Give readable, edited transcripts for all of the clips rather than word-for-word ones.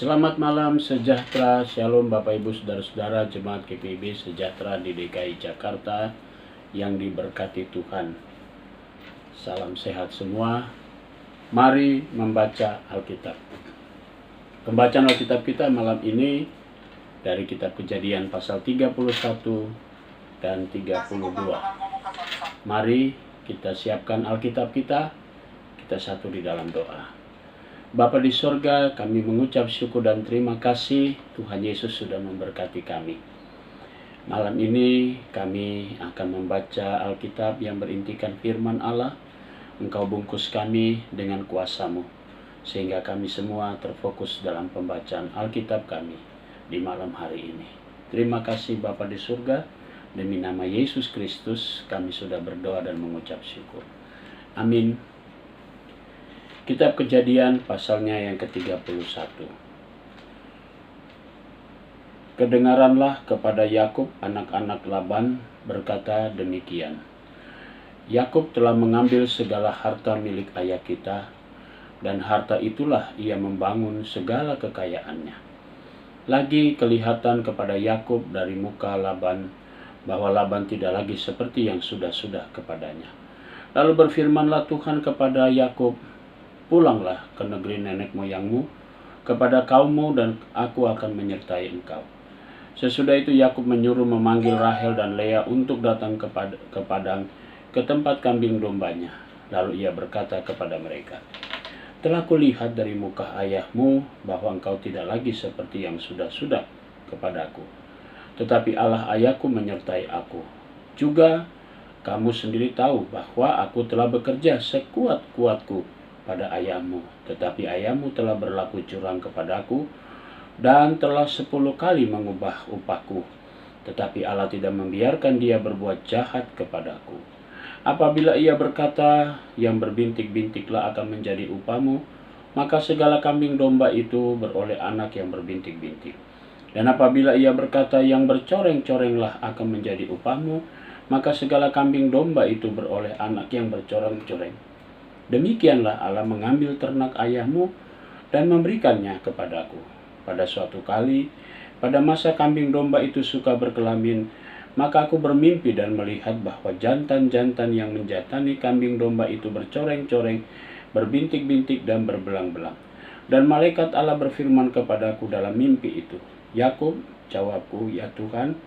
Selamat malam, sejahtera, shalom Bapak Ibu Saudara-saudara Jemaat GPIB Sejahtera di DKI Jakarta yang diberkati Tuhan. Salam sehat semua. Mari membaca Alkitab. Pembacaan Alkitab kita malam ini dari kitab Kejadian pasal 31 dan 32. Mari kita siapkan Alkitab kita satu di dalam doa. Bapa di sorga, kami mengucap syukur dan terima kasih Tuhan Yesus sudah memberkati kami. Malam ini kami akan membaca Alkitab yang berintikan firman Allah. Engkau bungkus kami dengan kuasa-Mu, sehingga kami semua terfokus dalam pembacaan Alkitab kami di malam hari ini. Terima kasih Bapa di surga, demi nama Yesus Kristus kami sudah berdoa dan mengucap syukur. Amin. Kitab Kejadian pasalnya yang ke-31. Kedengaranlah kepada Yakub anak-anak Laban berkata demikian. Yakub telah mengambil segala harta milik ayah kita, dan harta itulah ia membangun segala kekayaannya. Lagi kelihatan kepada Yakub dari muka Laban bahwa Laban tidak lagi seperti yang sudah-sudah kepadanya. Lalu berfirmanlah Tuhan kepada Yakub, "Pulanglah ke negeri nenek moyangmu, kepada kaummu, dan aku akan menyertai engkau." Sesudah itu Yakub menyuruh memanggil Rahel dan Lea untuk datang ke padang, ke tempat kambing dombanya. Lalu ia berkata kepada mereka, "Telah kulihat dari muka ayahmu bahwa engkau tidak lagi seperti yang sudah-sudah kepadaku. Tetapi Allah ayahku menyertai aku. Juga kamu sendiri tahu bahwa aku telah bekerja sekuat-kuatku pada ayahmu, tetapi ayahmu telah berlaku curang kepadaku dan telah 10 kali mengubah upahku, tetapi Allah tidak membiarkan dia berbuat jahat kepadaku. Apabila ia berkata, yang berbintik-bintiklah akan menjadi upahmu, maka segala kambing domba itu beroleh anak yang berbintik-bintik. Dan apabila ia berkata, yang bercoreng-corenglah akan menjadi upahmu, maka segala kambing domba itu beroleh anak yang bercoreng-coreng. Demikianlah Allah mengambil ternak ayahmu dan memberikannya kepadaku. Pada suatu kali, pada masa kambing domba itu suka berkelamin, maka aku bermimpi dan melihat bahwa jantan-jantan yang menjatani kambing domba itu bercoreng-coreng, berbintik-bintik dan berbelang-belang. Dan malaikat Allah berfirman kepadaku dalam mimpi itu, 'Yakub,' jawabku, 'Ya Tuhan.'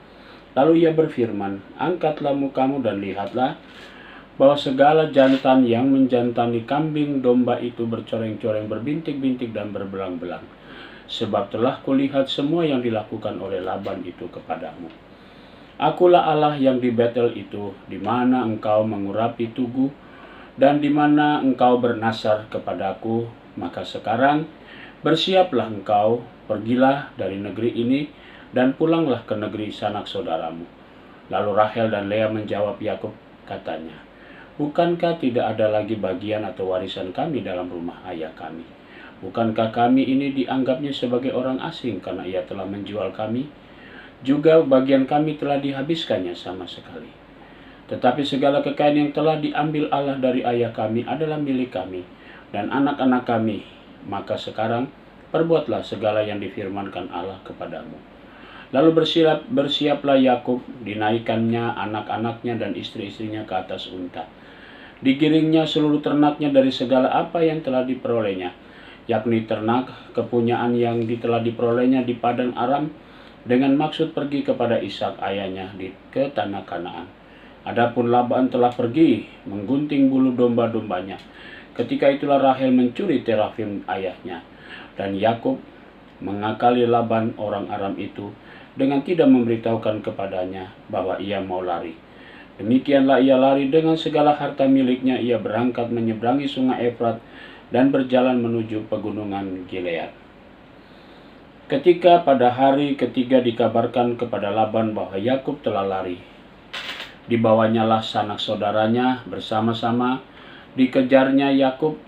Lalu ia berfirman, 'Angkatlah mukamu dan lihatlah bahwa segala jantan yang menjantani kambing domba itu bercoreng-coreng, berbintik-bintik dan berbelang-belang. Sebab telah kulihat semua yang dilakukan oleh Laban itu kepadamu. Akulah Allah yang di Betel itu, di mana engkau mengurapi tugu dan di mana engkau bernasar kepadaku. Maka sekarang bersiaplah engkau, pergilah dari negeri ini dan pulanglah ke negeri sanak saudaramu.' Lalu Rahel dan Lea menjawab Yakub, katanya, 'Bukankah tidak ada lagi bagian atau warisan kami dalam rumah ayah kami? Bukankah kami ini dianggapnya sebagai orang asing karena ia telah menjual kami? Juga bagian kami telah dihabiskannya sama sekali. Tetapi segala kekayaan yang telah diambil Allah dari ayah kami adalah milik kami dan anak-anak kami. Maka sekarang perbuatlah segala yang difirmankan Allah kepadamu.' Lalu bersiaplah Yakub, dinaikkannya anak-anaknya dan istri-istrinya ke atas unta. Digiringnya seluruh ternaknya dari segala apa yang telah diperolehnya, yakni ternak kepunyaan yang telah diperolehnya di padang Aram, dengan maksud pergi kepada Ishak ayahnya ke tanah Kanaan. Adapun Laban telah pergi menggunting bulu domba-dombanya. Ketika itulah Rahel mencuri terafim ayahnya, dan Yakub mengakali Laban orang Aram itu dengan tidak memberitahukan kepadanya bahwa ia mau lari. Demikianlah ia lari dengan segala harta miliknya. Ia berangkat menyeberangi sungai Efrat dan berjalan menuju pegunungan Gilead. Ketika pada hari ketiga dikabarkan kepada Laban bahwa Yakub telah lari, dibawanyalah sanak saudaranya bersama-sama, dikejarnya Yakub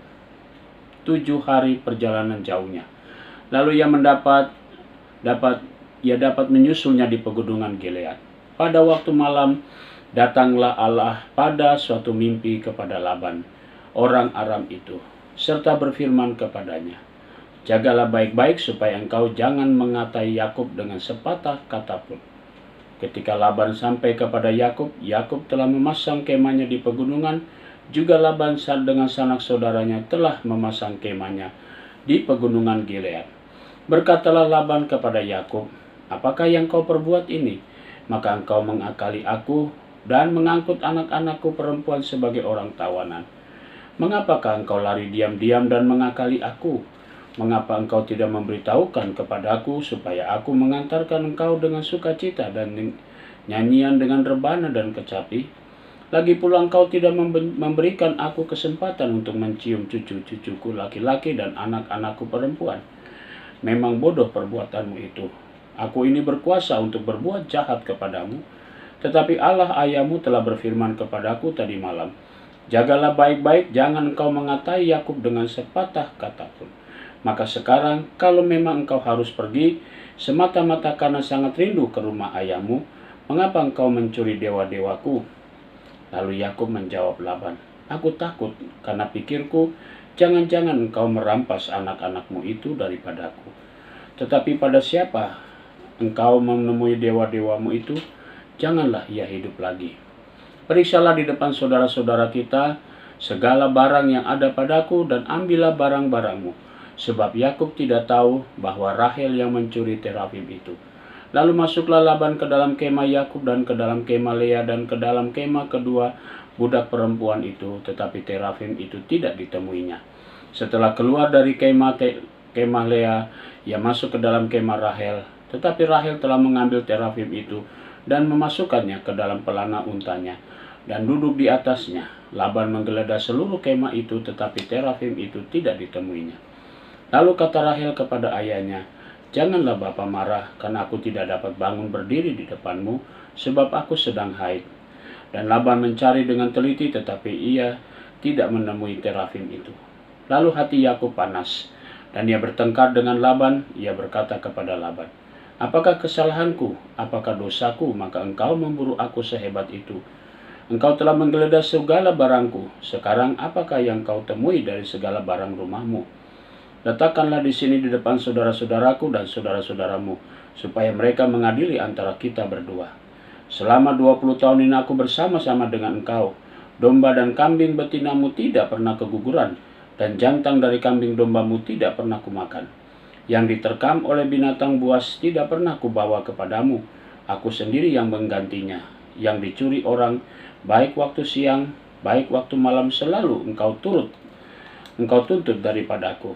7 hari perjalanan jauhnya. Lalu ia dapat menyusulnya di pegunungan Gilead. Pada waktu malam datanglah Allah pada suatu mimpi kepada Laban, orang Aram itu, serta berfirman kepadanya, Jagalah baik-baik supaya engkau jangan mengatai Yakub dengan sepatah kata pun. Ketika Laban sampai kepada Yakub, Yakub telah memasang kemahnya di pegunungan, juga Laban dengan sanak saudaranya telah memasang kemahnya di pegunungan Gilead. Berkatalah Laban kepada Yakub, "Apakah yang kau perbuat ini? Maka engkau mengakali aku dan mengangkut anak-anakku perempuan sebagai orang tawanan. Mengapakah engkau lari diam-diam dan mengakali aku? Mengapa engkau tidak memberitahukan kepadaku supaya aku mengantarkan engkau dengan sukacita dan nyanyian dengan rebana dan kecapi? Lagi pula engkau tidak memberikan aku kesempatan untuk mencium cucu-cucuku laki-laki dan anak-anakku perempuan. Memang bodoh perbuatanmu itu. Aku ini berkuasa untuk berbuat jahat kepadamu, tetapi Allah ayahmu telah berfirman kepadaku tadi malam, jagalah baik-baik, jangan engkau mengatai Yakub dengan sepatah kata pun. Maka sekarang, kalau memang engkau harus pergi, semata-mata karena sangat rindu ke rumah ayahmu, mengapa engkau mencuri dewa-dewaku?" Lalu Yakub menjawab Laban, "Aku takut karena pikirku, jangan-jangan engkau merampas anak-anakmu itu daripadaku. Tetapi pada siapa engkau menemui dewa-dewamu itu, janganlah ia hidup lagi. Periksalah di depan saudara-saudara kita segala barang yang ada padaku dan ambillah barang-barangmu. Sebab Yakub tidak tahu bahwa Rahel yang mencuri terafim itu." Lalu masuklah Laban ke dalam kemah Yakub dan ke dalam kemah Lea dan ke dalam kemah kedua budak perempuan itu, tetapi terafim itu tidak ditemuinya. Setelah keluar dari kemah Lea, ia masuk ke dalam kemah Rahel, tetapi Rahel telah mengambil terafim itu dan memasukkannya ke dalam pelana untanya dan duduk di atasnya. Laban menggeledah seluruh kemah itu, tetapi terafim itu tidak ditemuinya. Lalu kata Rahel kepada ayahnya, "Janganlah bapa marah, karena aku tidak dapat bangun berdiri di depanmu, sebab aku sedang haid." Dan Laban mencari dengan teliti, tetapi ia tidak menemui terafim itu. Lalu hati Yakub panas, dan ia bertengkar dengan Laban. Ia berkata kepada Laban, "Apakah kesalahanku? Apakah dosaku? Maka engkau memburu aku sehebat itu. Engkau telah menggeledah segala barangku. Sekarang apakah yang kau temui dari segala barang rumahmu? Letakkanlah di sini di depan saudara-saudaraku dan saudara-saudaramu, supaya mereka mengadili antara kita berdua. Selama 20 tahun ini aku bersama-sama dengan engkau. Domba dan kambing betinamu tidak pernah keguguran, dan jantan dari kambing dombamu tidak pernah kumakan. Yang diterkam oleh binatang buas tidak pernah kubawa kepadamu. Aku sendiri yang menggantinya. Yang dicuri orang, baik waktu siang, baik waktu malam, selalu engkau tuntut daripadaku.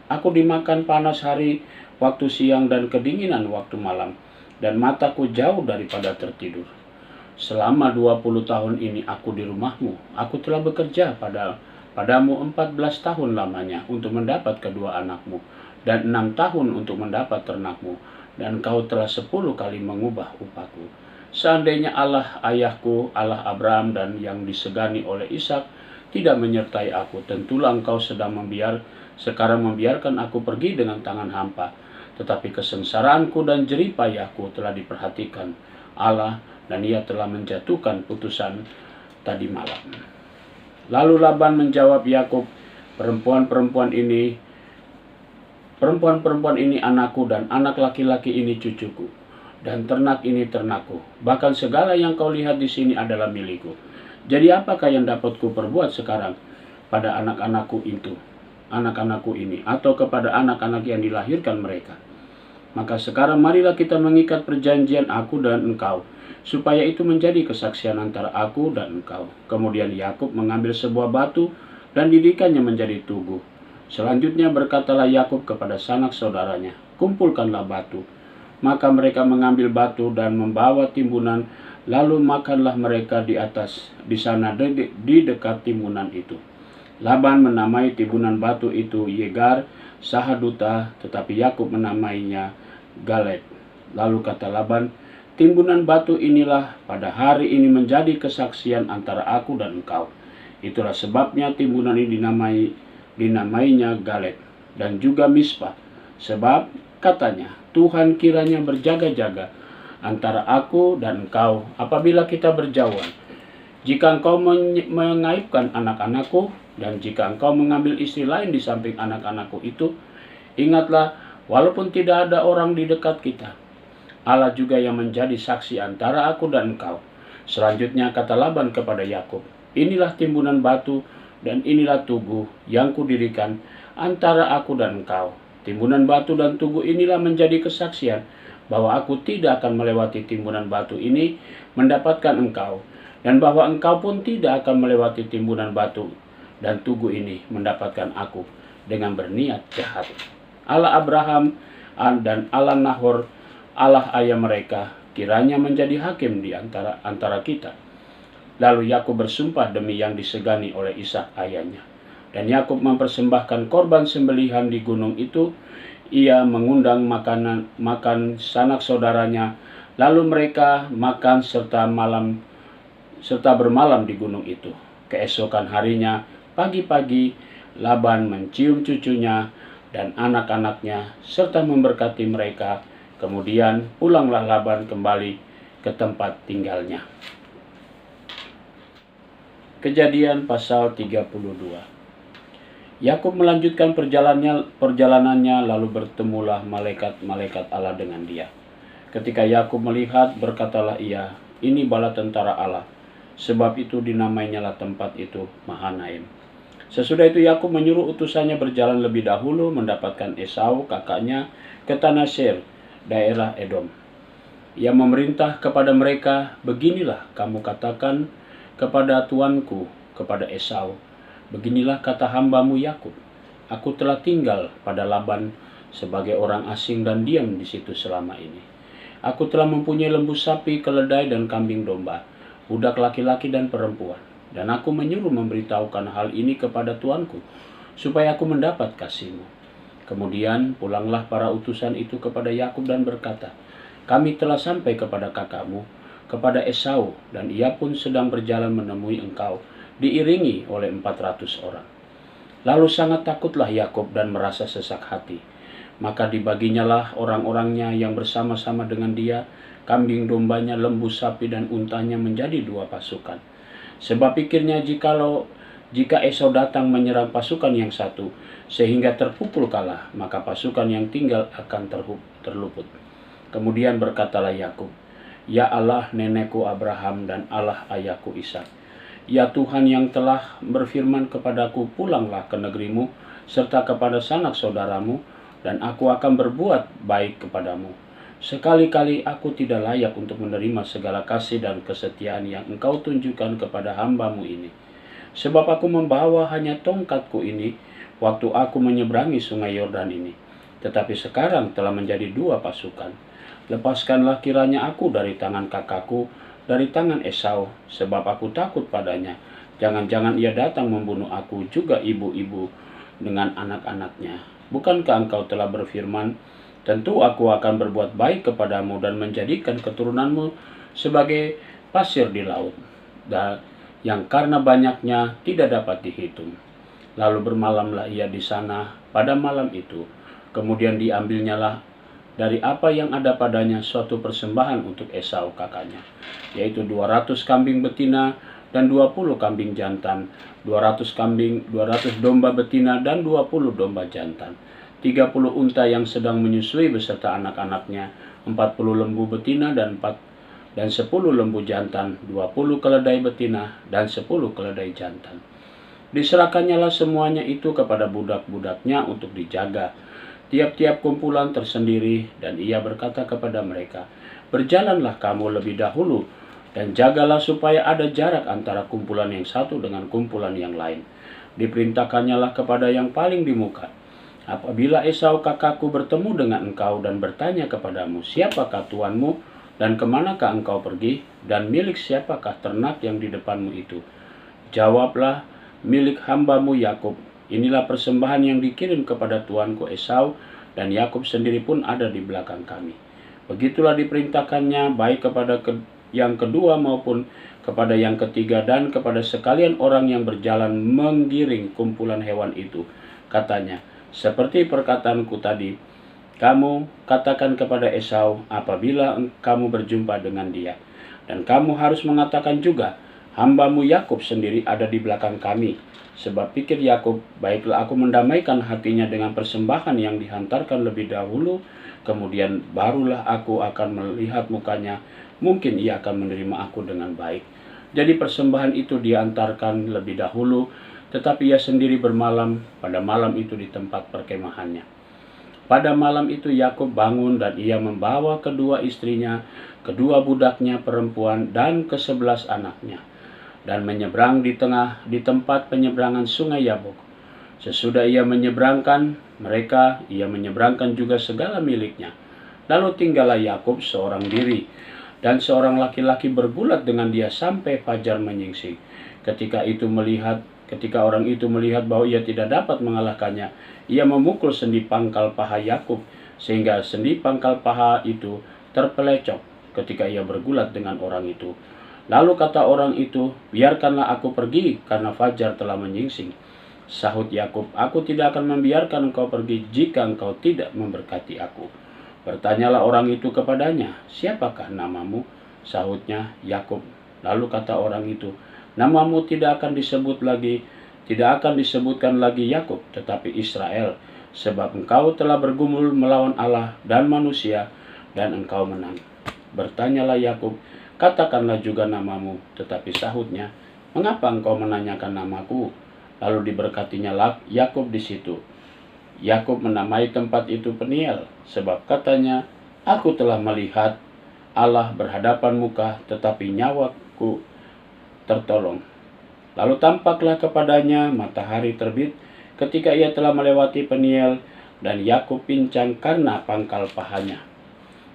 Aku dimakan panas hari waktu siang dan kedinginan waktu malam, dan mataku jauh daripada tertidur. Selama 20 tahun ini aku di rumahmu. Aku telah bekerja padamu 14 tahun lamanya untuk mendapat kedua anakmu, dan 6 tahun untuk mendapat ternakmu, dan kau telah 10 kali mengubah upahku. Seandainya Allah ayahku, Allah Abraham dan yang disegani oleh Ishak, tidak menyertai aku, tentulah engkau sekarang membiarkan aku pergi dengan tangan hampa. Tetapi kesengsaraanku dan jerih payahku telah diperhatikan Allah, dan ia telah menjatuhkan putusan tadi malam. Lalu Laban menjawab Yakub, perempuan-perempuan ini anakku, dan anak laki-laki ini cucuku, dan ternak ini ternakku. Bahkan segala yang kau lihat di sini adalah milikku. Jadi apakah yang dapat ku perbuat sekarang pada anak-anakku ini, atau kepada anak-anak yang dilahirkan mereka? Maka sekarang marilah kita mengikat perjanjian aku dan engkau, supaya itu menjadi kesaksian antara aku dan engkau." Kemudian Yakub mengambil sebuah batu dan didikannya menjadi tugu. Selanjutnya berkatalah Yakub kepada sanak saudaranya, "Kumpulkanlah batu." Maka mereka mengambil batu dan membawa timbunan, lalu makanlah mereka di sana di dekat timbunan itu. Laban menamai timbunan batu itu Yegar Sahaduta, tetapi Yakub menamainya Galed. Lalu kata Laban, "Timbunan batu inilah pada hari ini menjadi kesaksian antara aku dan engkau." Itulah sebabnya timbunan ini dinamainya Galed dan juga Mispa, sebab katanya, "Tuhan kiranya berjaga-jaga antara aku dan engkau apabila kita berjauhan. Jika engkau mengaibkan anak-anakku, dan jika engkau mengambil istri lain di samping anak-anakku itu, Ingatlah, walaupun tidak ada orang di dekat kita, Allah juga yang menjadi saksi antara aku dan engkau. Selanjutnya kata Laban kepada Yakub, inilah timbunan batu dan inilah tugu yang kudirikan antara aku dan engkau. Timbunan batu dan tugu inilah menjadi kesaksian bahwa aku tidak akan melewati timbunan batu ini mendapatkan engkau, dan bahwa engkau pun tidak akan melewati timbunan batu dan tugu ini mendapatkan aku dengan berniat jahat. Allah Abraham dan Allah Nahor, Allah ayah mereka, kiranya menjadi hakim di antara kita. Lalu Yakub bersumpah demi yang disegani oleh Ishak ayahnya. Dan Yakub mempersembahkan korban sembelihan di gunung itu. Ia mengundang makan sanak saudaranya, lalu mereka makan serta bermalam di gunung itu. Keesokan harinya, pagi-pagi, Laban mencium cucunya dan anak-anaknya serta memberkati mereka. Kemudian pulanglah Laban kembali ke tempat tinggalnya. Kejadian pasal 32. Yakub melanjutkan perjalanannya, lalu bertemulah malaikat-malaikat Allah dengan dia. Ketika Yakub melihat, berkatalah ia, ini bala tentara Allah. Sebab itu dinamainyalah tempat itu Mahanaim. Sesudah itu Yakub menyuruh utusannya berjalan lebih dahulu mendapatkan Esau kakaknya ke tanah Seir, daerah Edom. Ia memerintah kepada mereka, beginilah kamu katakan kepada tuanku, kepada Esau, beginilah kata hambamu Yakub, aku telah tinggal pada Laban sebagai orang asing dan diam di situ selama ini. Aku telah mempunyai lembu sapi, keledai dan kambing domba, budak laki-laki dan perempuan. Dan aku menyuruh memberitahukan hal ini kepada tuanku, supaya aku mendapat kasihmu. Kemudian pulanglah para utusan itu kepada Yakub dan berkata, kami telah sampai kepada kakakmu, kepada Esau, dan ia pun sedang berjalan menemui engkau, diiringi oleh 400 orang. Lalu sangat takutlah Yakub dan merasa sesak hati. Maka dibaginyalah orang-orangnya yang bersama-sama dengan dia, kambing dombanya, lembu sapi dan untanya menjadi 2 pasukan. Sebab pikirnya jika Esau datang menyerang pasukan yang satu, sehingga terpukul kalah, maka pasukan yang tinggal akan terluput. Kemudian berkatalah Yakub, ya Allah nenekku Abraham dan Allah ayahku Ishak, ya Tuhan yang telah berfirman kepadaku, pulanglah ke negerimu serta kepada sanak saudaramu, dan aku akan berbuat baik kepadamu. Sekali-kali aku tidak layak untuk menerima segala kasih dan kesetiaan yang engkau tunjukkan kepada hambamu ini. Sebab aku membawa hanya tongkatku ini waktu aku menyeberangi sungai Yordan ini. Tetapi sekarang telah menjadi 2 pasukan. Lepaskanlah kiranya aku dari tangan kakakku, dari tangan Esau, sebab aku takut padanya. Jangan-jangan ia datang membunuh aku juga ibu-ibu dengan anak-anaknya. Bukankah engkau telah berfirman, tentu aku akan berbuat baik kepadamu dan menjadikan keturunanmu sebagai pasir di laut, dan yang karena banyaknya tidak dapat dihitung. Lalu bermalamlah ia di sana pada malam itu. Kemudian diambilnyalah dari apa yang ada padanya suatu persembahan untuk Esau kakaknya, yaitu 200 kambing betina dan 20 kambing jantan, 200 domba betina dan 20 domba jantan, 30 unta yang sedang menyusui beserta anak-anaknya, 40 lembu betina dan 10 lembu jantan, 20 keledai betina dan 10 keledai jantan. Diserahkannyalah semuanya itu kepada budak-budaknya untuk dijaga, tiap-tiap kumpulan tersendiri, dan ia berkata kepada mereka, berjalanlah kamu lebih dahulu, dan jagalah supaya ada jarak antara kumpulan yang satu dengan kumpulan yang lain. Diperintahkannyalah kepada yang paling di muka, apabila Esau kakakku bertemu dengan engkau dan bertanya kepadamu, siapakah tuanmu, dan kemanakah engkau pergi, dan milik siapakah ternak yang di depanmu itu? Jawablah, milik hambamu Yakub. Inilah persembahan yang dikirim kepada tuanku Esau, dan Yakub sendiri pun ada di belakang kami. Begitulah diperintahkannya baik kepada yang kedua maupun kepada yang ketiga, dan kepada sekalian orang yang berjalan menggiring kumpulan hewan itu. Katanya, seperti perkataanku tadi, kamu katakan kepada Esau apabila kamu berjumpa dengan dia. Dan kamu harus mengatakan juga, Hambamu Yakub sendiri ada di belakang kami. Sebab pikir Yakub, baiklah aku mendamaikan hatinya dengan persembahan yang dihantarkan lebih dahulu, kemudian barulah aku akan melihat mukanya, mungkin ia akan menerima aku dengan baik. Jadi persembahan itu diantarkan lebih dahulu, tetapi ia sendiri bermalam pada malam itu di tempat perkemahannya. Pada malam itu Yakub bangun dan ia membawa kedua istrinya, kedua budaknya perempuan dan ke-11 anaknya, dan menyeberang di tempat penyeberangan sungai Yabok. Sesudah ia menyeberangkan mereka, ia menyeberangkan juga segala miliknya. Lalu tinggallah Yakub seorang diri, dan seorang laki-laki bergulat dengan dia sampai fajar menyingsing. Ketika orang itu melihat bahwa ia tidak dapat mengalahkannya, ia memukul sendi pangkal paha Yakub, sehingga sendi pangkal paha itu terpelecok ketika ia bergulat dengan orang itu. Lalu kata orang itu, biarkanlah aku pergi, karena fajar telah menyingsing. Sahut Yakub, aku tidak akan membiarkan engkau pergi jika engkau tidak memberkati aku. Bertanyalah orang itu kepadanya, siapakah namamu? Sahutnya, Yakub. Lalu kata orang itu, namamu tidak akan disebutkan lagi Yakub, tetapi Israel, sebab engkau telah bergumul melawan Allah dan manusia, dan engkau menang. Bertanyalah Yakub, katakanlah juga namamu, tetapi sahutnya, mengapa engkau menanyakan namaku? Lalu diberkatinya Yakub di situ. Yakub menamai tempat itu Peniel, sebab katanya, aku telah melihat Allah berhadapan muka, tetapi nyawaku tertolong. Lalu tampaklah kepadanya matahari terbit ketika ia telah melewati Peniel, dan Yakub pincang karena pangkal pahanya.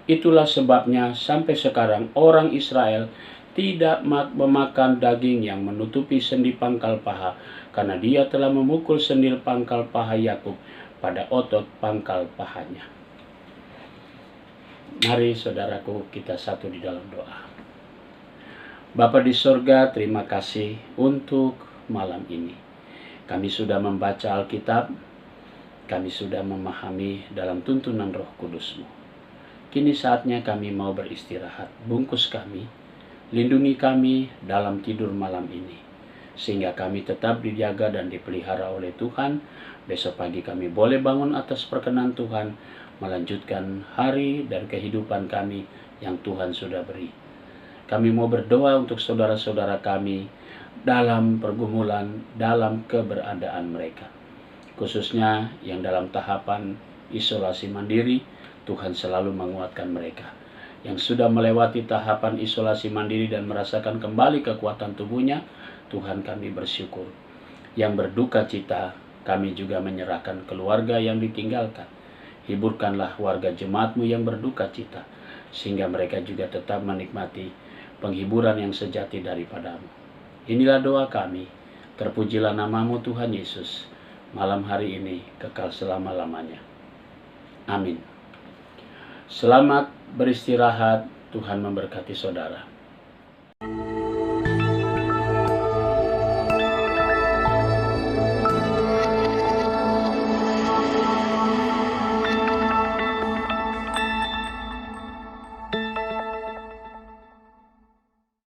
Itulah sebabnya sampai sekarang orang Israel tidak memakan daging yang menutupi sendi pangkal paha, karena dia telah memukul sendi pangkal paha Yakub pada otot pangkal pahanya. Mari saudaraku, kita satu di dalam doa. Bapa di sorga, terima kasih untuk malam ini. Kami sudah membaca Alkitab, kami sudah memahami dalam tuntunan Roh Kudus-Mu. Kini saatnya kami mau beristirahat. Bungkus kami, lindungi kami dalam tidur malam ini, sehingga kami tetap dijaga dan dipelihara oleh Tuhan. Besok pagi kami boleh bangun atas perkenan Tuhan, melanjutkan hari dan kehidupan kami yang Tuhan sudah beri. Kami mau berdoa untuk saudara-saudara kami dalam pergumulan, dalam keberadaan mereka. Khususnya yang dalam tahapan isolasi mandiri, Tuhan selalu menguatkan mereka. Yang sudah melewati tahapan isolasi mandiri dan merasakan kembali kekuatan tubuhnya, Tuhan kami bersyukur. Yang berduka cita, kami juga menyerahkan keluarga yang ditinggalkan. Hiburkanlah warga jemaat-Mu yang berduka cita, sehingga mereka juga tetap menikmati penghiburan yang sejati daripada-Mu. Inilah doa kami. Terpujilah nama-Mu Tuhan Yesus, malam hari ini kekal selama-lamanya. Amin. Selamat beristirahat, Tuhan memberkati saudara.